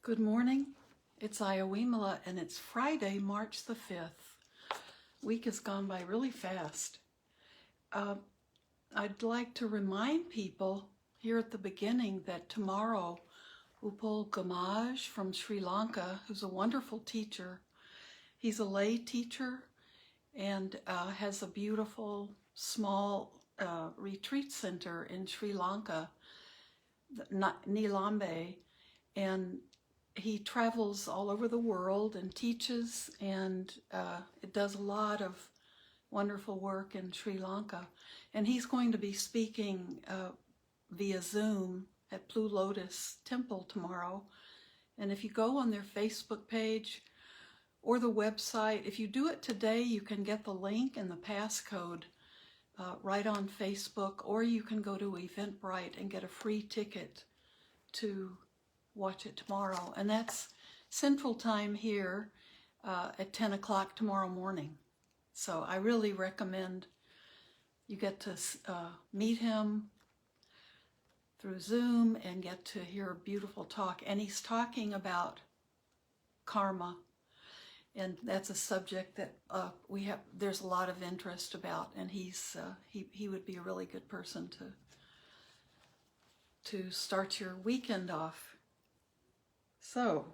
Good morning. It's Ayya Vimala, and it's Friday, March the 5th. Week has gone by really fast. I'd like to remind people here at the beginning that tomorrow, Upal Gamaj from Sri Lanka, who's a wonderful teacher, he's a lay teacher and has a beautiful small retreat center in Sri Lanka, Nilambe, and he travels all over the world and teaches, and it does a lot of wonderful work in Sri Lanka. And he's going to be speaking via Zoom at Blue Lotus Temple tomorrow. And if you go on their Facebook page or the website, if you do it today, you can get the link and the passcode right on Facebook, or you can go to Eventbrite and get a free ticket to watch it tomorrow. And that's Central Time here at 10 o'clock tomorrow morning. So I really recommend you get to meet him through Zoom and get to hear a beautiful talk. And he's talking about karma. And that's a subject that there's a lot of interest about, and he would be a really good person to start your weekend off. So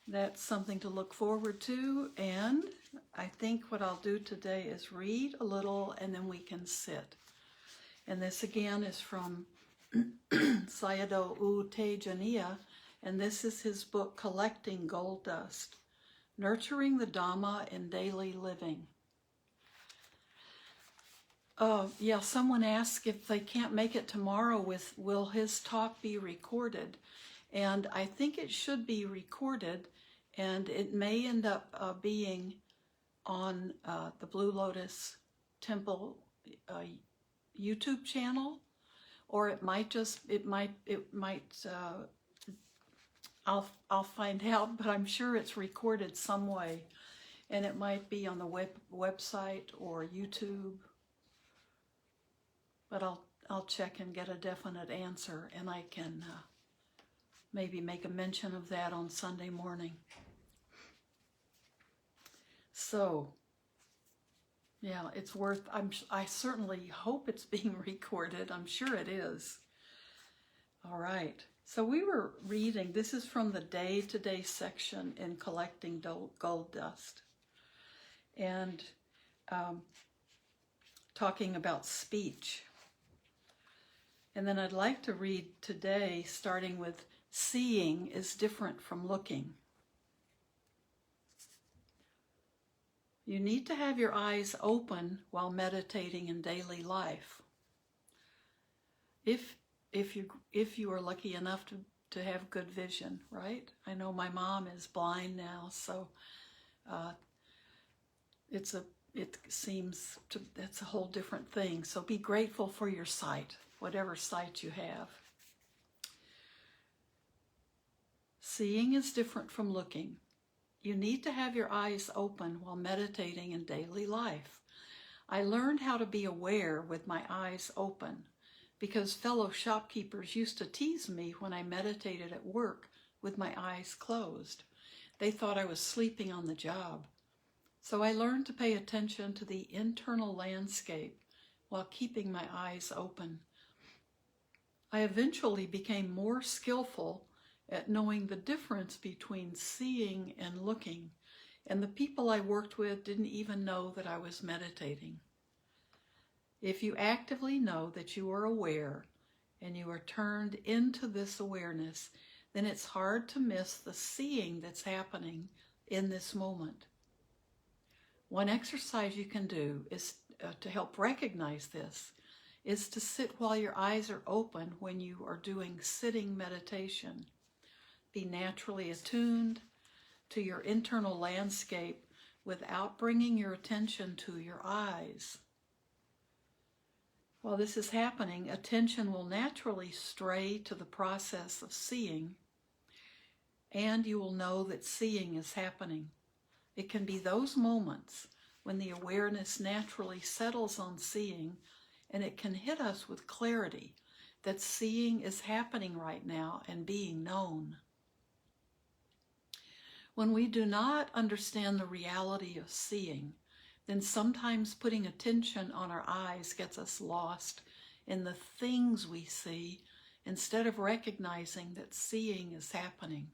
that's something to look forward to, and I think what I'll do today is read a little and then we can sit. And this again is from Sayadaw U Tejaniya, and this is his book, Collecting Gold Dust, Nurturing the Dharma in Daily Living. Someone asked if they can't make it tomorrow, will his talk be recorded? And I think it should be recorded, and it may end up being on the Blue Lotus Temple YouTube channel, or it might I'll find out, but I'm sure it's recorded some way, and it might be on the website or YouTube. But I'll check and get a definite answer, and I can maybe make a mention of that on Sunday morning. So, yeah, it's worth, I certainly hope it's being recorded. I'm sure it is. All right. So we were reading, this is from the day-to-day section in Collecting Gold Dust, and talking about speech. And then I'd like to read today, starting with seeing is different from looking. You need to have your eyes open while meditating in daily life. If you are lucky enough to have good vision, right? I know my mom is blind now, so that's a whole different thing. So be grateful for your sight, whatever sight you have. Seeing is different from looking. You need to have your eyes open while meditating in daily life. I learned how to be aware with my eyes open because fellow shopkeepers used to tease me when I meditated at work with my eyes closed. They thought I was sleeping on the job. So I learned to pay attention to the internal landscape while keeping my eyes open. I eventually became more skillful at knowing the difference between seeing and looking, and the people I worked with didn't even know that I was meditating. If you actively know that you are aware and you are turned into this awareness, then it's hard to miss the seeing that's happening in this moment. One exercise you can do is to help recognize this is to sit while your eyes are open when you are doing sitting meditation. Be naturally attuned to your internal landscape without bringing your attention to your eyes. While this is happening, attention will naturally stray to the process of seeing, and you will know that seeing is happening. It can be those moments when the awareness naturally settles on seeing, and it can hit us with clarity that seeing is happening right now and being known. When we do not understand the reality of seeing, then sometimes putting attention on our eyes gets us lost in the things we see instead of recognizing that seeing is happening.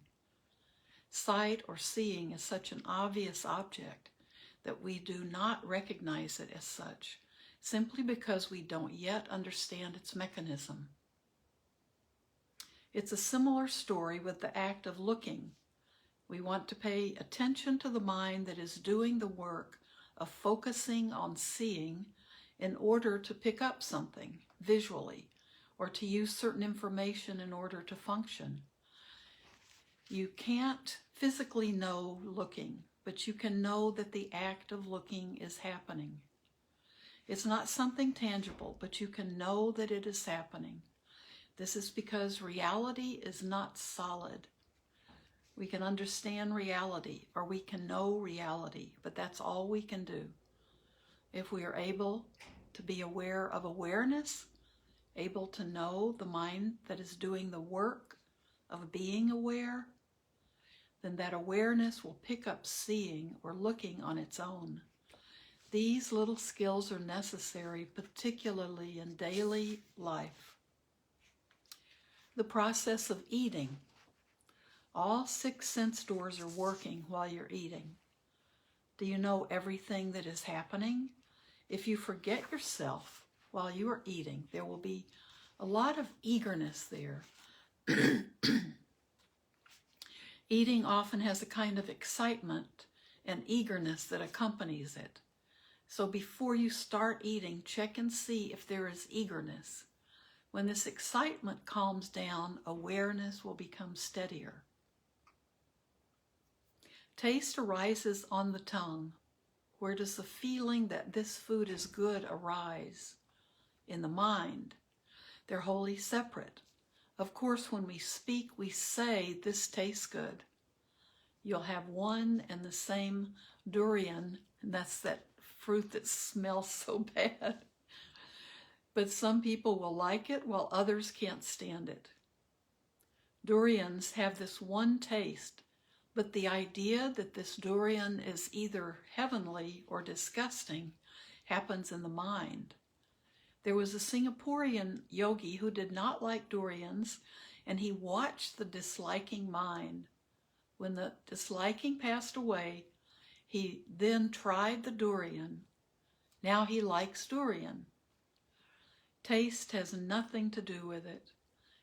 Sight or seeing is such an obvious object that we do not recognize it as such, simply because we don't yet understand its mechanism. It's a similar story with the act of looking. We want to pay attention to the mind that is doing the work of focusing on seeing in order to pick up something visually or to use certain information in order to function. You can't physically know looking, but you can know that the act of looking is happening. It's not something tangible, but you can know that it is happening. This is because reality is not solid. We can understand reality, or we can know reality, but that's all we can do. If we are able to be aware of awareness, able to know the mind that is doing the work of being aware, then that awareness will pick up seeing or looking on its own. These little skills are necessary, particularly in daily life. The process of eating. All 6 sense doors are working while you're eating. Do you know everything that is happening? If you forget yourself while you are eating, there will be a lot of eagerness there. Eating often has a kind of excitement and eagerness that accompanies it. So before you start eating, check and see if there is eagerness. When this excitement calms down, awareness will become steadier. Taste arises on the tongue. Where does the feeling that this food is good arise? In the mind. They're wholly separate. Of course, when we speak, we say, this tastes good. You'll have one and the same durian, and that's that fruit that smells so bad. But some people will like it while others can't stand it. Durians have this one taste, but the idea that this durian is either heavenly or disgusting happens in the mind. There was a Singaporean yogi who did not like durians, and he watched the disliking mind. When the disliking passed away, he then tried the durian. Now he likes durian. Taste has nothing to do with it.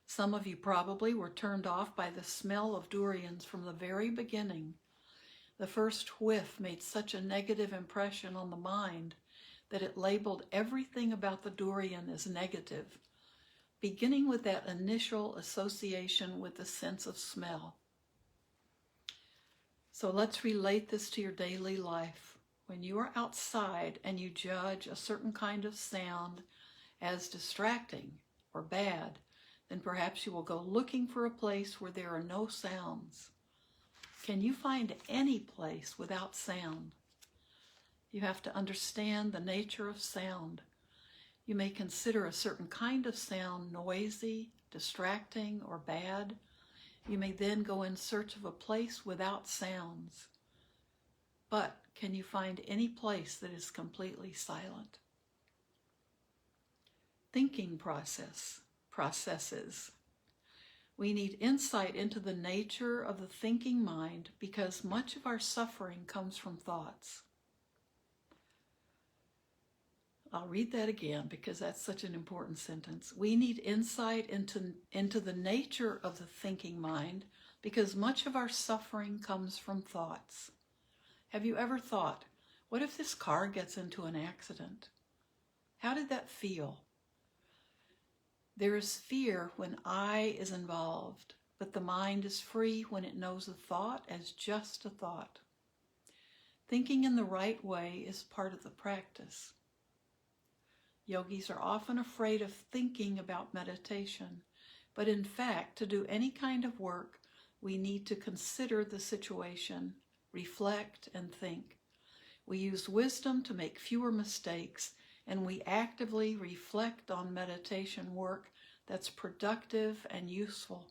Some of you probably were turned off by the smell of durians from the very beginning. The first whiff made such a negative impression on the mind that it labeled everything about the durian as negative, beginning with that initial association with the sense of smell. So let's relate this to your daily life. When you are outside and you judge a certain kind of sound as distracting or bad, then perhaps you will go looking for a place where there are no sounds. Can you find any place without sound? You have to understand the nature of sound. You may consider a certain kind of sound noisy, distracting, or bad. You may then go in search of a place without sounds. But can you find any place that is completely silent? Thinking processes. We need insight into the nature of the thinking mind because much of our suffering comes from thoughts. I'll read that again because that's such an important sentence. We need insight into the nature of the thinking mind because much of our suffering comes from thoughts. Have you ever thought, what if this car gets into an accident? How did that feel? There is fear when I is involved, but the mind is free when it knows a thought as just a thought. Thinking in the right way is part of the practice. Yogis are often afraid of thinking about meditation, but in fact, to do any kind of work, we need to consider the situation, reflect, and think. We use wisdom to make fewer mistakes, and we actively reflect on meditation work that's productive and useful.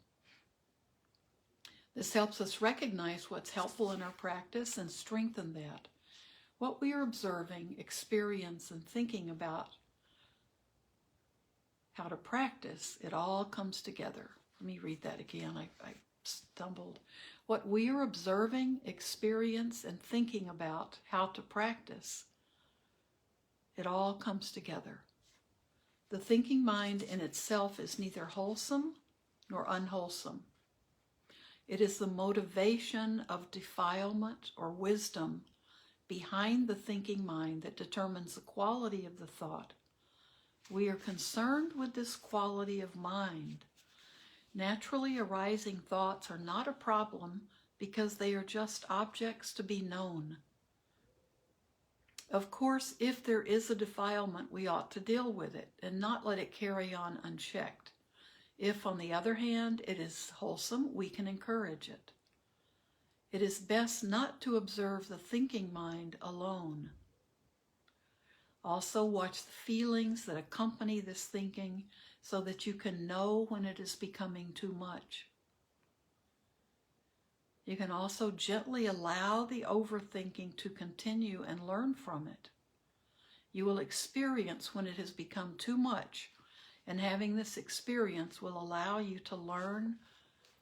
This helps us recognize what's helpful in our practice and strengthen that. What we are observing, experience, and thinking about how to practice, it all comes together. Let me read that again. I stumbled. What we are observing, experience, and thinking about how to practice, it all comes together. The thinking mind in itself is neither wholesome nor unwholesome. It is the motivation of defilement or wisdom behind the thinking mind that determines the quality of the thought. We are concerned with this quality of mind. Naturally arising thoughts are not a problem because they are just objects to be known. Of course, if there is a defilement, we ought to deal with it and not let it carry on unchecked. If, on the other hand, it is wholesome, we can encourage it. It is best not to observe the thinking mind alone. Also, watch the feelings that accompany this thinking so that you can know when it is becoming too much. You can also gently allow the overthinking to continue and learn from it. You will experience when it has become too much, and having this experience will allow you to learn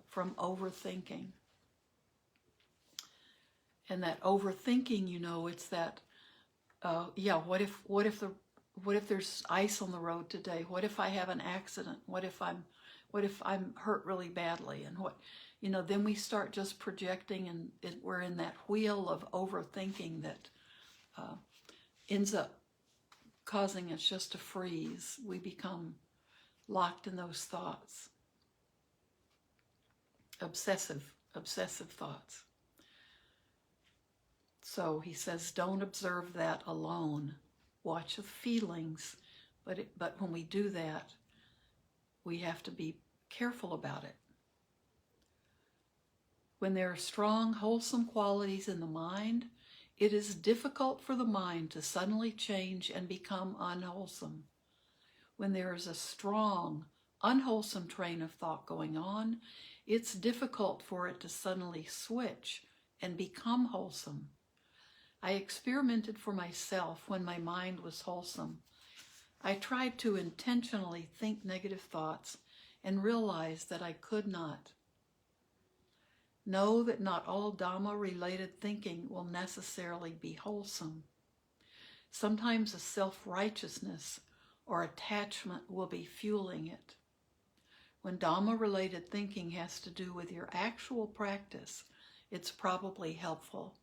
from overthinking. And that overthinking, it's that, what if there's ice on the road today? What if I have an accident? What if I'm hurt really badly? And then we start just projecting, and we're in that wheel of overthinking that ends up causing us just to freeze. We become locked in those thoughts. Obsessive thoughts. So he says, don't observe that alone. Watch the feelings, but when we do that, we have to be careful about it. When there are strong, wholesome qualities in the mind, it is difficult for the mind to suddenly change and become unwholesome. When there is a strong, unwholesome train of thought going on, it's difficult for it to suddenly switch and become wholesome. I experimented for myself when my mind was wholesome. I tried to intentionally think negative thoughts and realized that I could not. Know that not all Dhamma-related thinking will necessarily be wholesome. Sometimes a self-righteousness or attachment will be fueling it. When Dhamma-related thinking has to do with your actual practice, it's probably helpful.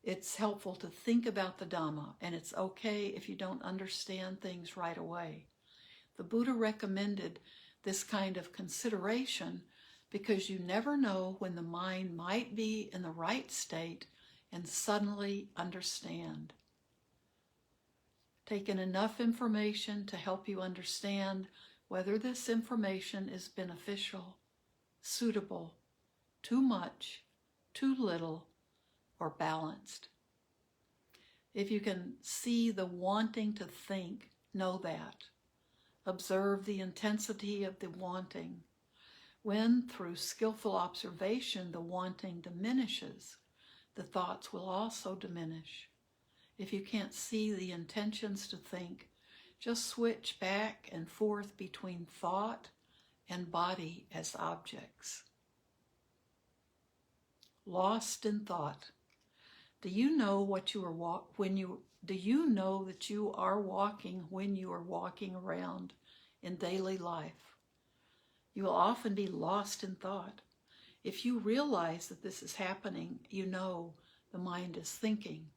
It's helpful to think about the Dhamma, and it's okay if you don't understand things right away. The Buddha recommended this kind of consideration because you never know when the mind might be in the right state and suddenly understand. Take in enough information to help you understand whether this information is beneficial, suitable, too much, too little, or balanced. If you can see the wanting to think, know that. Observe the intensity of the wanting. When, through skillful observation, the wanting diminishes, the thoughts will also diminish. If you can't see the intentions to think, just switch back and forth between thought and body as objects. Lost in thought. Do you know what you are do you know that you are walking when you are walking around in daily life? You will often be lost in thought. If you realize that this is happening, you know the mind is thinking.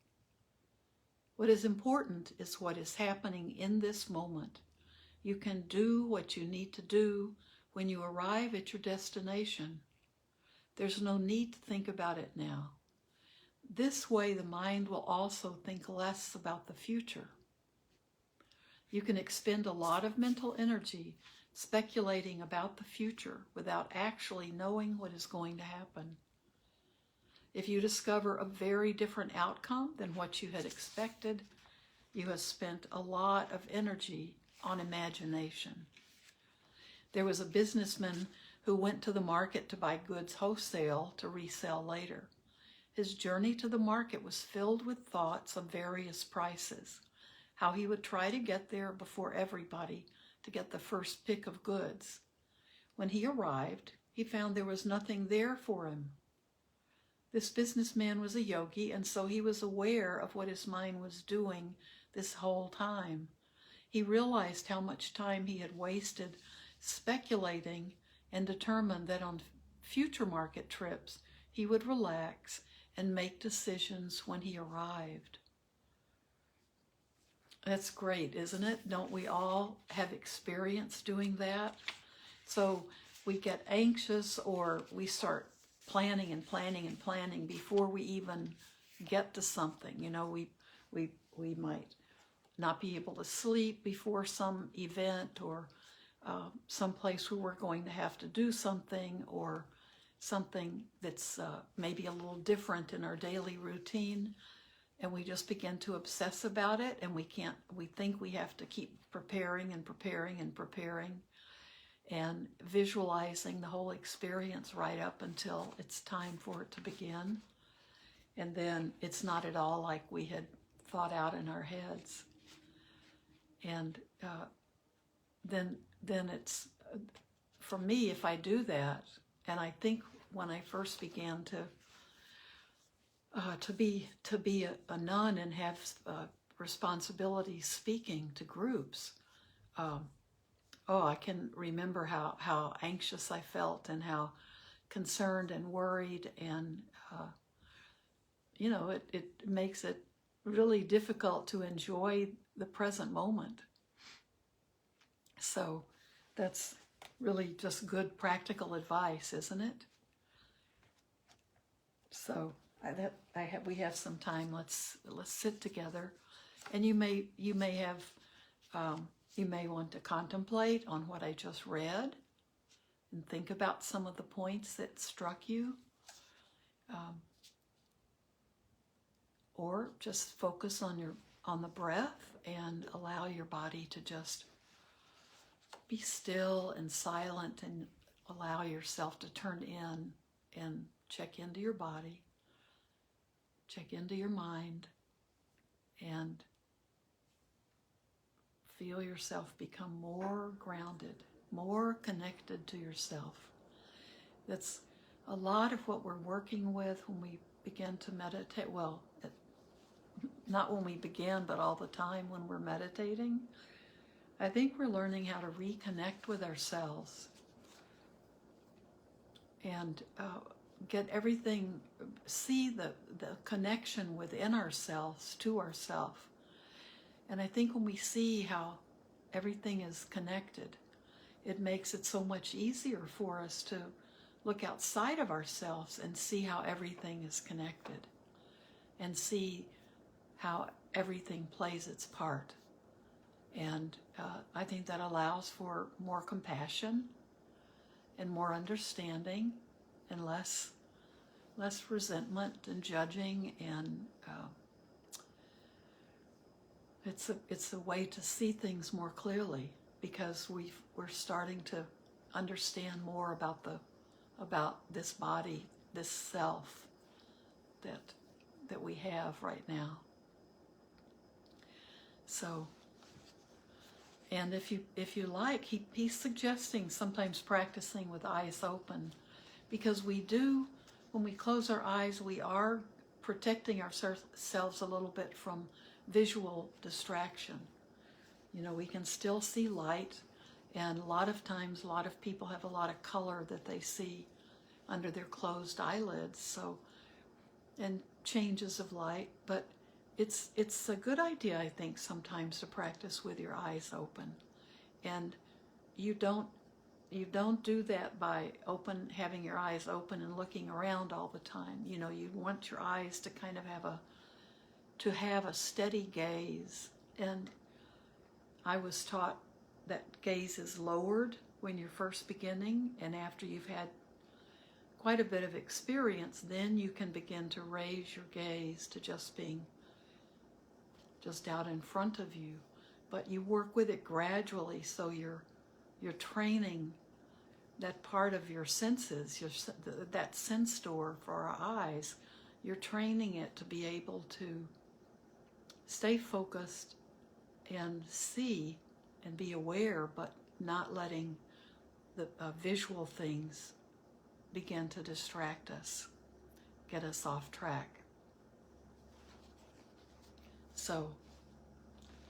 What is important is what is happening in this moment. You can do what you need to do when you arrive at your destination. There's no need to think about it now. This way, the mind will also think less about the future. You can expend a lot of mental energy speculating about the future without actually knowing what is going to happen. If you discover a very different outcome than what you had expected, you have spent a lot of energy on imagination. There was a businessman who went to the market to buy goods wholesale to resell later. His journey to the market was filled with thoughts of various prices, how he would try to get there before everybody to get the first pick of goods. When he arrived, he found there was nothing there for him. This businessman was a yogi, and so he was aware of what his mind was doing this whole time. He realized how much time he had wasted speculating and determined that on future market trips he would relax and make decisions when he arrived. That's great, isn't it? Don't we all have experience doing that? So we get anxious, or we start planning and planning and planning before we even get to something. You know, we might not be able to sleep before some event, or some place where we're going to have to do something, or something that's maybe a little different in our daily routine, and we just begin to obsess about it, and we think we have to keep preparing and preparing and preparing and visualizing the whole experience right up until it's time for it to begin. And then it's not at all like we had thought out in our heads. And then it's, for me, if I do that, and I think when I first began to be a nun and have responsibility speaking to groups, I can remember how anxious I felt and how concerned and worried, and it makes it really difficult to enjoy the present moment. So that's really just good practical advice, isn't it? So we have some time. Let's sit together, and you may want to contemplate on what I just read and think about some of the points that struck you, or just focus on the breath and allow your body to just be still and silent, and allow yourself to turn in and check into your body, check into your mind, and feel yourself become more grounded, more connected to yourself. That's a lot of what we're working with when we begin to meditate. Well, not when we begin, but all the time when we're meditating. I think we're learning how to reconnect with ourselves and get everything, see the connection within ourselves to ourselves. And I think when we see how everything is connected, it makes it so much easier for us to look outside of ourselves and see how everything is connected, and see how everything plays its part. And I think that allows for more compassion and more understanding, and less resentment and judging, and it's a way to see things more clearly, because we're starting to understand more about this body, this self that we have right now. So, and if you like, he's suggesting sometimes practicing with eyes open, because when we close our eyes, we are protecting ourselves a little bit from visual distraction. You know, we can still see light, and a lot of times, a lot of people have a lot of color that they see under their closed eyelids, so, and changes of light, but it's a good idea, I think, sometimes to practice with your eyes open. And you don't do that by having your eyes open and looking around all the time. You know, you want your eyes to kind of have a steady gaze. And I was taught that gaze is lowered when you're first beginning, and after you've had quite a bit of experience, then you can begin to raise your gaze to just being just out in front of you. But you work with it gradually, so you're training that part of your senses, that sense door for our eyes, you're training it to be able to stay focused and see and be aware, but not letting the visual things begin to distract us, get us off track. So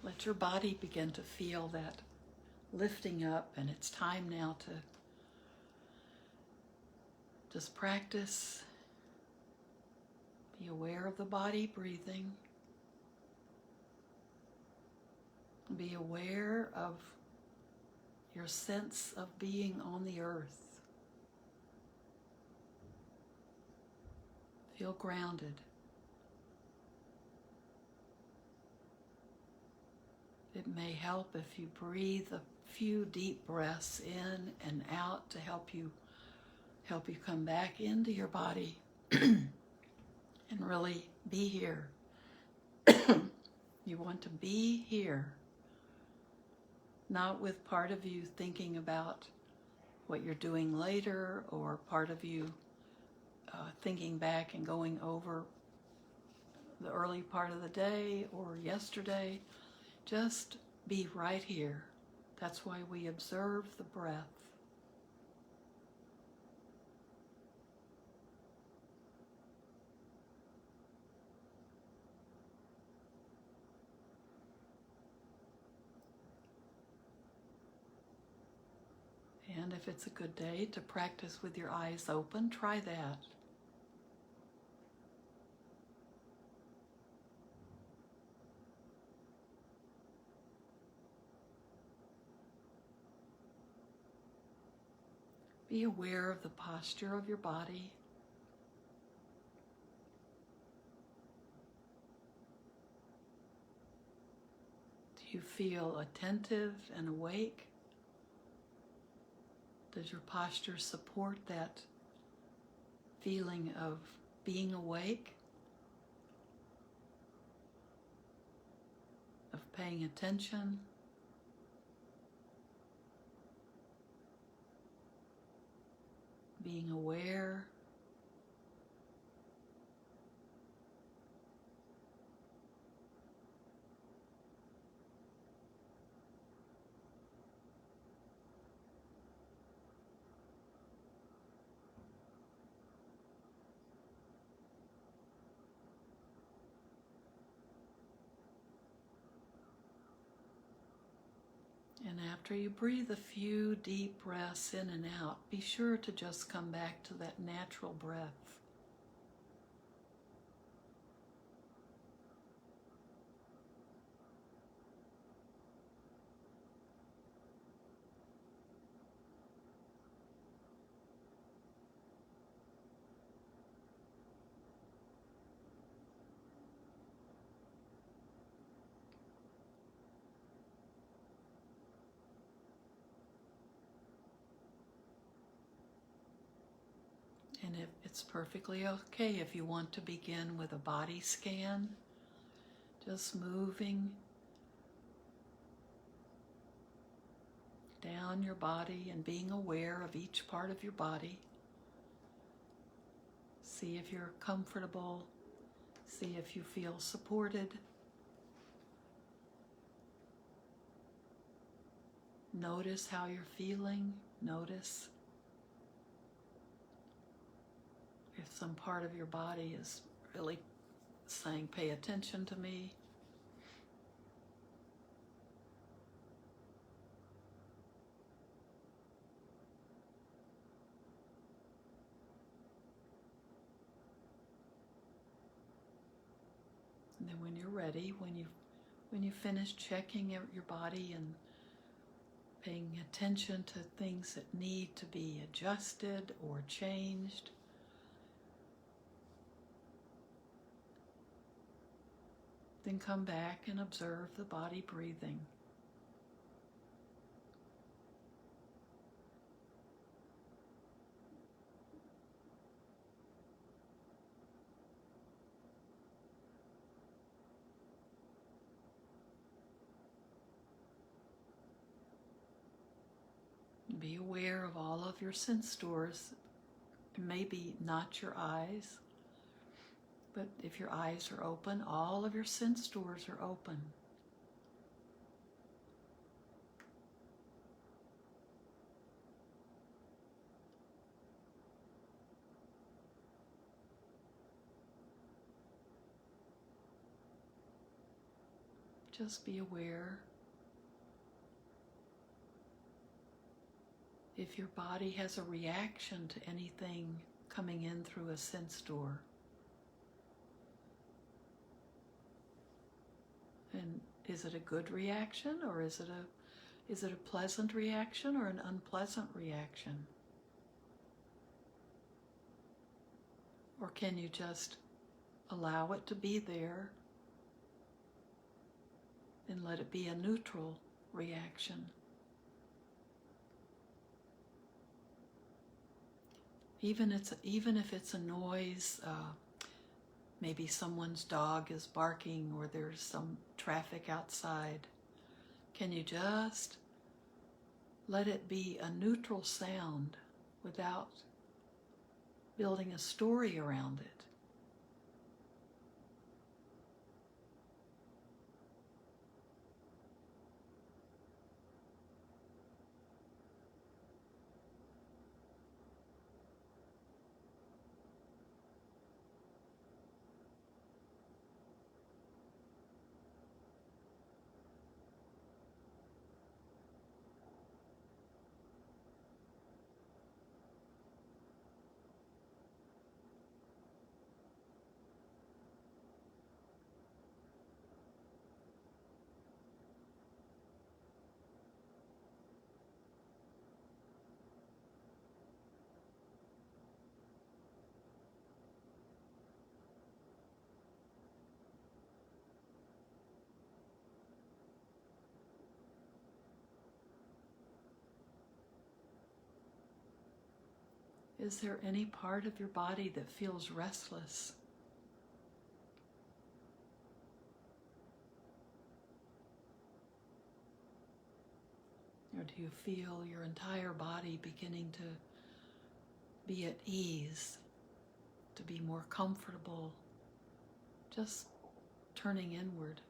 let your body begin to feel that lifting up, and it's time now to just practice. Be aware of the body breathing. Be aware of your sense of being on the earth. Feel grounded. It may help if you breathe a few deep breaths in and out to help you come back into your body and really be here. You want to be here, not with part of you thinking about what you're doing later, or part of you thinking back and going over the early part of the day or yesterday. Just be right here. That's why we observe the breath. And if it's a good day to practice with your eyes open, try that. Be aware of the posture of your body. Do you feel attentive and awake? Does your posture support that feeling of being awake, of paying attention? Being aware. And after you breathe a few deep breaths in and out, be sure to just come back to that natural breath. And it's perfectly okay if you want to begin with a body scan, just moving down your body and being aware of each part of your body. See if you're comfortable. See if you feel supported. Notice how you're feeling. Notice if some part of your body is really saying, pay attention to me. And then when you're ready, when you finish checking out your body and paying attention to things that need to be adjusted or changed, then come back and observe the body breathing. Be aware of all of your sense doors. Maybe not your eyes, but if your eyes are open, all of your sense doors are open. Just be aware. If your body has a reaction to anything coming in through a sense door. And is it a good reaction, or is it a pleasant reaction or an unpleasant reaction? Or can you just allow it to be there and let it be a neutral reaction? Even if it's a noise, maybe someone's dog is barking or there's some traffic outside, can you just let it be a neutral sound without building a story around it? Is there any part of your body that feels restless? Or do you feel your entire body beginning to be at ease, to be more comfortable, just turning inward?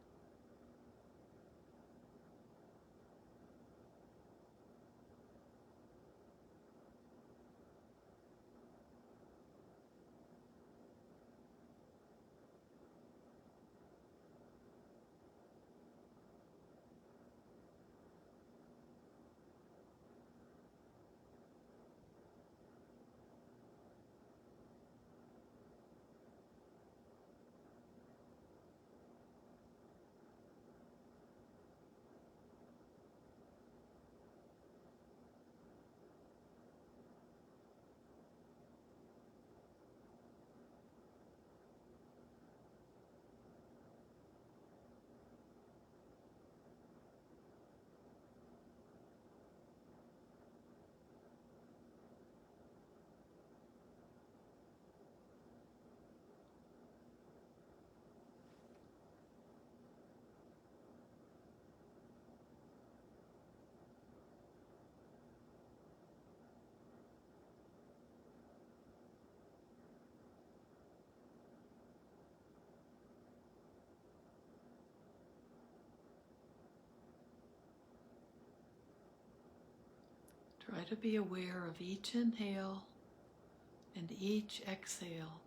Try to be aware of each inhale and each exhale.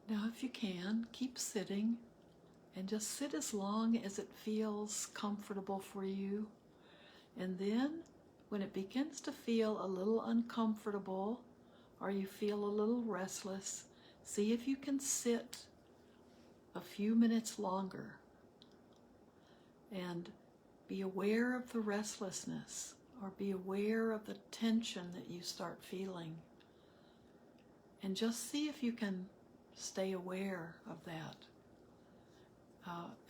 Now, if you can, keep sitting and just sit as long as it feels comfortable for you. And then, when it begins to feel a little uncomfortable or you feel a little restless, see if you can sit a few minutes longer and be aware of the restlessness or be aware of the tension that you start feeling. And just see if you can stay aware of that.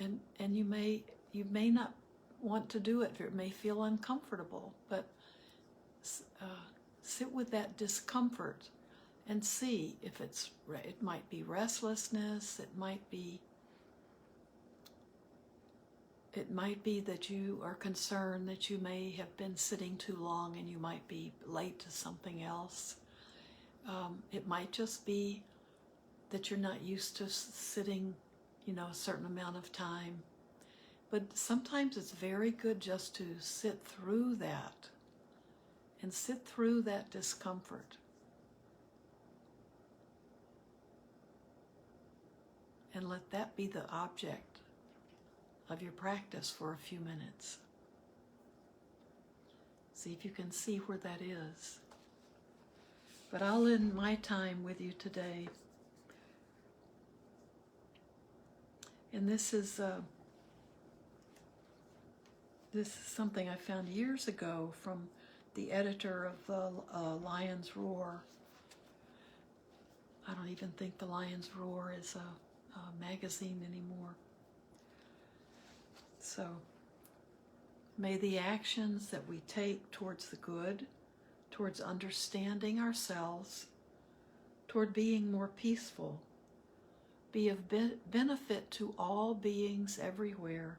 And you may not want to do it. It may feel uncomfortable, but sit with that discomfort and see if it might be restlessness, it might be that you are concerned that you may have been sitting too long and you might be late to something else. It might just be that you're not used to sitting, a certain amount of time. But sometimes it's very good just to sit through that and sit through that discomfort. And let that be the object of your practice for a few minutes. See if you can see where that is. But I'll end my time with you today. And this is something I found years ago from the editor of the Lion's Roar. I don't even think the Lion's Roar is a magazine anymore. So, may the actions that we take towards the good, towards understanding ourselves, toward being more peaceful, be of benefit to all beings everywhere.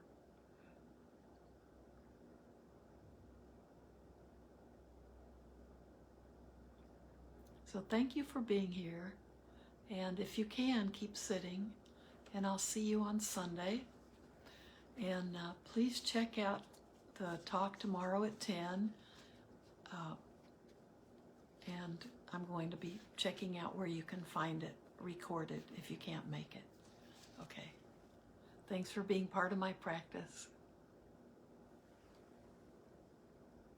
So thank you for being here, and if you can, keep sitting, and I'll see you on Sunday. And please check out the talk tomorrow at 10, and I'm going to be checking out where you can find it recorded if you can't make it. Okay. Thanks for being part of my practice.